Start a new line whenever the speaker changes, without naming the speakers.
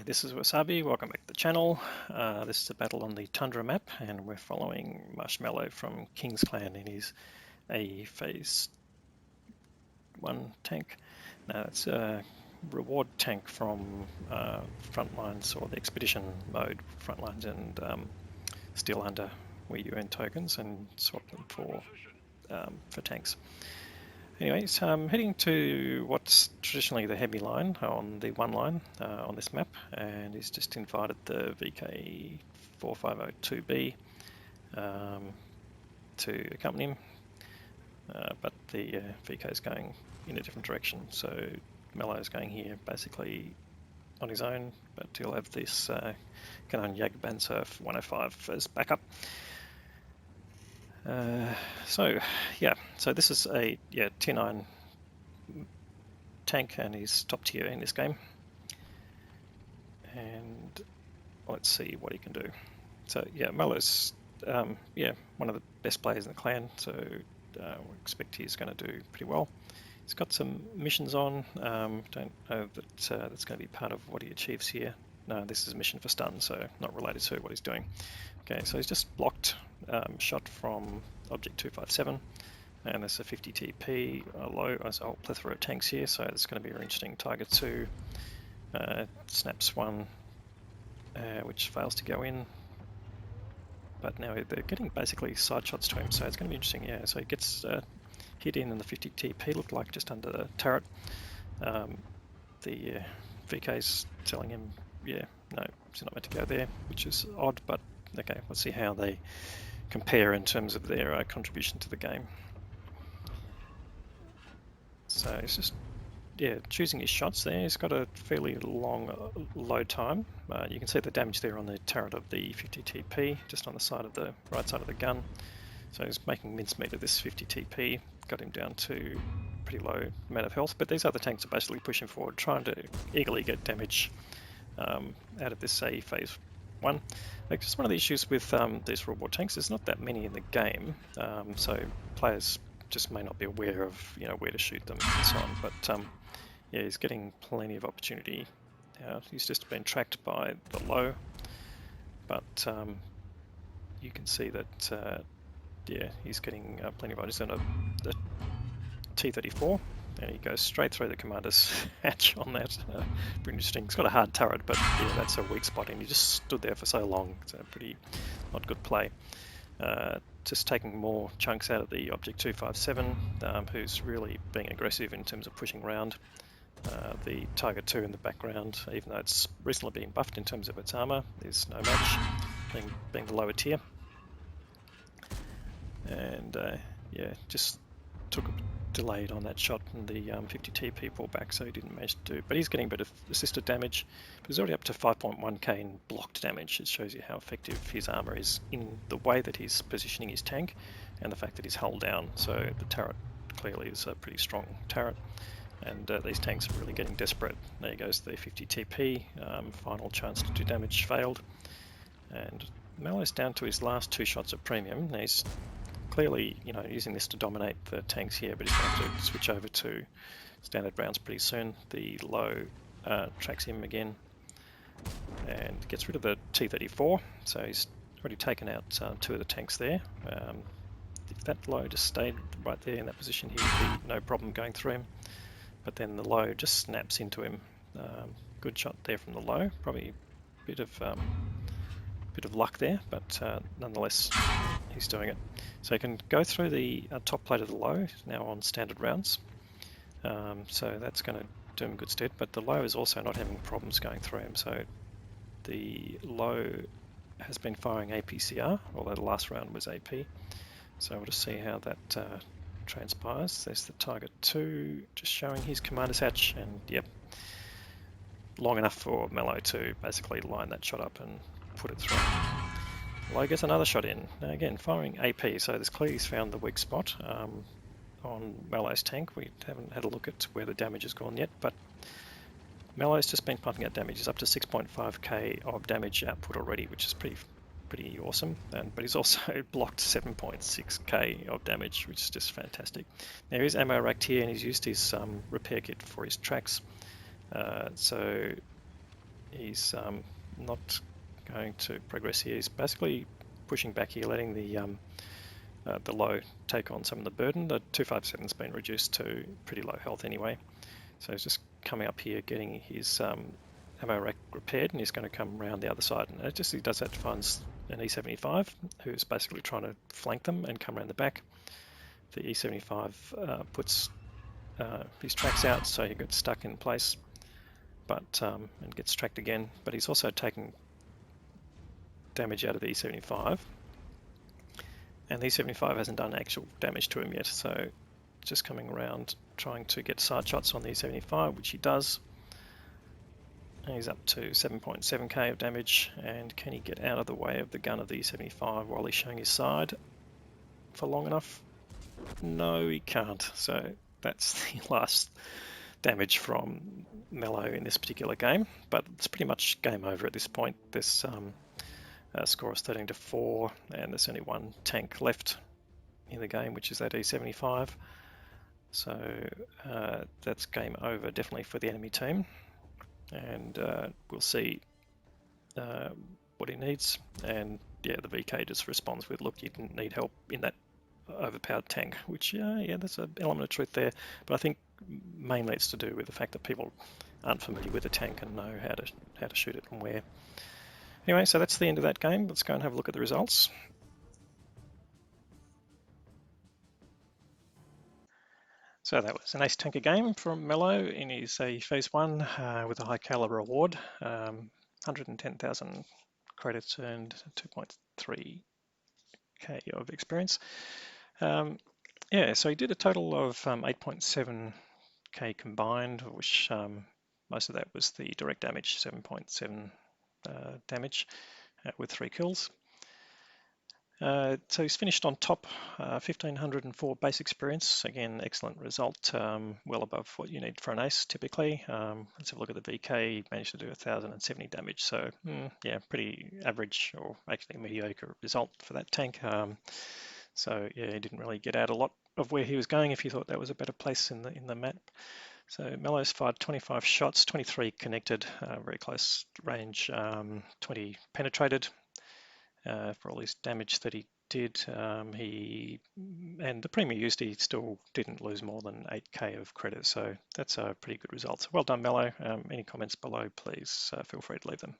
this is Wasabi. Welcome back to the channel. This is a battle on the Tundra map, and we're following Marshmallow from King's Clan in his A Phase 1 tank. Now it's a reward tank from Frontlines, or the Expedition mode Frontlines, and Steel Hunter, where you earn tokens and swap them for tanks. Anyways, heading to what's traditionally the heavy line on the one line on this map, and he's just invited the VK4502B to accompany him, but the VK is going in a different direction, so Mellow is going here basically on his own, but he'll have this Canon Jagdpanzer 105 as backup. So this is a tier 9 tank, and he's top tier in this game. And let's see what he can do. So Mellow's one of the best players in the clan, so we expect he's going to do pretty well. He's got some missions on. Don't know that that's going to be part of what he achieves here. No, this is a mission for stun, so not related to what he's doing. Okay, so he's just blocked shot from Object 257, and there's a 50 TP low, as a whole plethora of tanks here, so it's going to be very interesting. Tiger 2 snaps one, which fails to go in, but now they're getting basically side shots to him, so it's going to be interesting. Yeah, so he gets hit in the 50 TP, looked like just under the turret. The VK's telling him, no, he's not meant to go there, which is odd, but okay, let's see how they compare in terms of their contribution to the game. So he's just choosing his shots there. He's got a fairly long load time. You can see the damage there on the turret of the 50 TP, just on the side of the right side of the gun. So he's making mincemeat of this 50 TP, got him down to pretty low amount of health, but these other tanks are basically pushing forward, trying to eagerly get damage out of this Phase 1. Like, just one of the issues with these reward tanks, there's not that many in the game, so players just may not be aware of where to shoot them and so on. But he's getting plenty of opportunity. He's just been tracked by the low, but you can see that he's getting plenty of opportunity. He's on a T-34, and he goes straight through the commander's hatch on that. Pretty interesting. He's got a hard turret, but that's a weak spot, and he just stood there for so long. It's a pretty not good play. Just taking more chunks out of the Object 257, who's really being aggressive in terms of pushing around. The Tiger 2 in the background, even though it's recently been buffed in terms of its armor, there's no match, being the lower tier. And just took a delayed on that shot and the 50 TP pullback, so he didn't manage to do. But he's getting a bit of assisted damage. But he's already up to 5.1k in blocked damage. It shows you how effective his armor is in the way that he's positioning his tank, and the fact that he's hull down. So the turret clearly is a pretty strong turret, and these tanks are really getting desperate. There goes the 50 TP. Final chance to do damage failed, and Mellow's down to his last 2 shots of premium. Now he's clearly, using this to dominate the tanks here, but he's going to have to switch over to standard rounds pretty soon. The low tracks him again and gets rid of the T-34, so he's already taken out 2 of the tanks there. If that low just stayed right there in that position, he would be no problem going through him, but then the low just snaps into him. Good shot there from the low, probably a bit of luck there, but nonetheless he's doing it. So he can go through the top plate of the low, now on standard rounds, so that's going to do him good stead, but the low is also not having problems going through him, so the low has been firing APCR, although the last round was AP, so we'll just see how that transpires. There's the Tiger 2 just showing his commander's hatch, and long enough for Mellow to basically line that shot up and put it through. Low gets another shot in. Now again, firing AP, so this clearly he's found the weak spot on Mellow's tank. We haven't had a look at where the damage has gone yet, but Mellow's just been pumping out damage. He's up to 6.5k of damage output already, which is pretty awesome. But he's also blocked 7.6k of damage, which is just fantastic. Now he's ammo racked here, and he's used his repair kit for his tracks. So he's not going to progress here. He's basically pushing back here, letting the low take on some of the burden. The 257's been reduced to pretty low health anyway. So he's just coming up here, getting his ammo rack repaired, and he's going to come around the other side. And he does that to find an E75, who's basically trying to flank them and come around the back. The E75 puts his tracks out, so he gets stuck in place, but and gets tracked again. But he's also taking damage out of the E75, and the E75 hasn't done actual damage to him yet. So just coming around, trying to get side shots on the E75, which he does. And he's up to 7.7k of damage, and can he get out of the way of the gun of the E75 while he's showing his side for long enough? No, he can't. So that's the last damage from Mello in this particular game, but it's pretty much game over at this point. This score is 13-4, and there's only one tank left in the game, which is that E75. So that's game over definitely for the enemy team, and we'll see what he needs. And yeah, the VK just responds with, look, you didn't need help in that overpowered tank, which yeah, there's an element of truth there, but I think mainly it's to do with the fact that people aren't familiar with the tank and know how to shoot it and where. Anyway, so that's the end of that game. Let's go and have a look at the results. So that was an ace tanker game from Mello in his phase 1 with a high caliber reward, 110,000 credits earned, 2.3k of experience. Yeah, so he did a total of 8.7k combined, which most of that was the direct damage, 7.7 damage with 3 kills. So he's finished on top, 1,504 base experience. Again, excellent result, well above what you need for an ace typically. Let's have a look at the VK. He managed to do 1,070 damage. So yeah, pretty average, or actually a mediocre result for that tank. So yeah, he didn't really get out a lot of where he was going if he thought that was a better place in the map. So Mello's fired 25 shots, 23 connected, very close range, 20 penetrated. For all his damage that he did, and the premium used, he still didn't lose more than 8k of credit, so that's a pretty good result. So well done, Mello. Any comments below, please feel free to leave them.